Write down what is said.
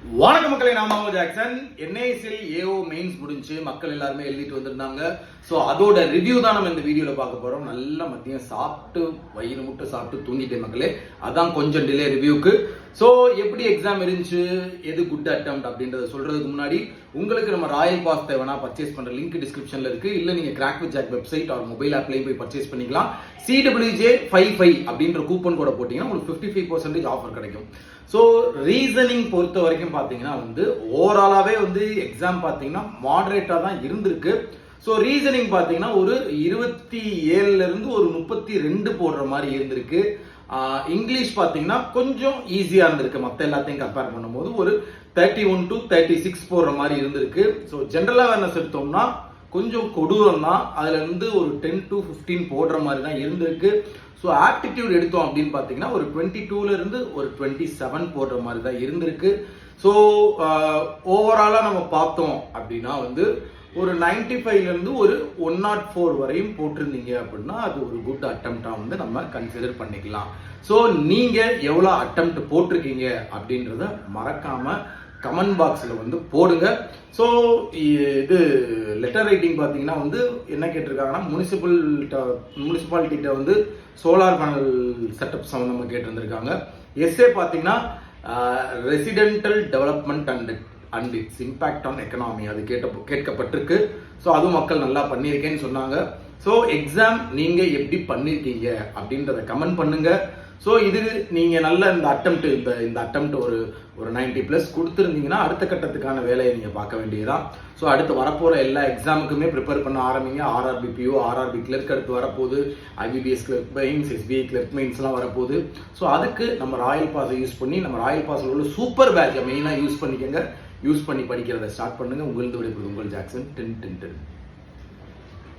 வணக்க மக்களே, நான் ஜாக்சன். என்ஐசில் ஏஓ மெயின்ஸ் முடிஞ்சு மக்கள் எல்லாருமே எழுதிட்டு வந்திருந்தாங்க. ஸோ அதோட ரிவ்யூ தான் நம்ம இந்த வீடியோவில் பார்க்க போகிறோம். நல்லா மதியம் சாப்பிட்டு வயிறு முட்டை சாப்பிட்டு தூங்கிட்டேன் மக்களே. அதான் கொஞ்சம் டிலே ரிவ்யூக்கு. ஸோ எப்படி எக்ஸாம் இருந்துச்சு, எது குட் அட்டெம்ப்ட் அப்படின்றத சொல்றதுக்கு முன்னாடி உங்களுக்கு நம்ம ராயல் பாஸ் தேவைன்னா பர்ச்சேஸ் பண்ணுற லிங்க் டிஸ்கிரிப்ஷனில் இருக்கு. இல்லை நீங்கள் கிராக் வித் ஜாக் வெப்சைட் ஒரு மொபைல் ஆப்லையும் போய் பர்ச்சேஸ் பண்ணிக்கலாம். CWJ55 அப்படின்ற கூப்பன் கோட போட்டிங்கன்னா உங்களுக்கு 55% ஆஃபர் கிடைக்கும். ஸோ ரீசனிங் பொறுத்த வரைக்கும் பார்த்தீங்கன்னா ஓவராலாகவே எக்ஸாம் பார்த்தீங்கன்னா மாடரேட்டாக தான் இருந்திருக்கு. ஸோ ரீசனிங் பார்த்தீங்கன்னா ஒரு 27 ஒரு 32 போடுற மாதிரி இருந்திருக்கு. இங்கிலீஷ் பார்த்தீங்கன்னா கொஞ்சம் ஈஸியாக இருந்திருக்கு. மற்ற எல்லாத்தையும் கம்பேர் பண்ணும்போது ஒரு 31 to 36 போடுற மாதிரி இருந்திருக்கு. ஸோ ஜென்ரல் அவேர்னஸ் எடுத்தோம்னா கொஞ்சம் கொடூரம் தான். அதுல இருந்து ஒரு 10 to 15 போடுற மாதிரி தான் இருந்திருக்கு. ஸோ ஆப்டிடியூட் எடுத்தோம் அப்படின்னு பார்த்தீங்கன்னா ஒரு 22ல இருந்து ஒரு 27 போடுற மாதிரி தான் இருந்திருக்கு. ஸோ ஓவராலாக நம்ம பார்த்தோம் அப்படின்னா ஒரு 95ல இருந்து ஒரு 104 வரையும் போட்டிருந்தீங்க அப்படின்னா அது ஒரு குட் அட்டெம்ப்டா நம்ம கன்சிடர் பண்ணிக்கலாம். ஸோ நீங்க எவ்வளோ அட்டெம்ப்ட் போட்டிருக்கீங்க அப்படின்றத மறக்காம கமெண்ட் பாக்ஸில் போடுங்க. ஸோ இது லெட்டர் ரைட்டிங் பார்த்தீங்கன்னா என்ன கேட்டிருக்காங்கன்னா முனிசிபாலிட்டிகிட்ட சோலார் பேனல் செட்டப் சம்மந்தமாக கேட்டிருந்திருக்காங்க. எஸ்ஏ பார்த்தீங்கன்னா residential development and it's impact on economy அது கேட்கப்பட்டிருக்கு. ஸோ அதுவும் மக்கள் நல்லா பண்ணியிருக்கேன்னு சொன்னாங்க. ஸோ எக்ஸாம் நீங்கள் எப்படி பண்ணியிருக்கீங்க அப்படின்றத கமெண்ட் பண்ணுங்க. ஸோ இது நீங்கள் நல்ல இந்த அட்டெம்ப்ட் ஒரு 90+ கொடுத்துருந்தீங்கன்னா அடுத்த கட்டத்துக்கான வேலையை நீங்கள் பார்க்க வேண்டியதுதான். ஸோ அடுத்து வரப்போகிற எல்லா எக்ஸாமுக்குமே ப்ரிப்பேர் பண்ண ஆரம்பிங்க. ஆர்ஆர்பி பிஓ, ஆர்ஆர்பி கிளர்க் அடுத்து வரப்போகுது. IBPS clerk mains, SBI clerk மெயின்ஸ்லாம் வரப்போகுது. ஸோ அதுக்கு நம்ம ராயல் பாஸை யூஸ் பண்ணி நம்ம ராயல் பாஸில் உள்ள சூப்பர் பேட்சை மெயினாக யூஸ் பண்ணிக்கோங்க. யூஸ் பண்ணி படிக்கிறத ஸ்டார்ட் பண்ணுங்க. உங்களது விடைபெறுவது உங்கள் ஜாக்சன். 10 10 10.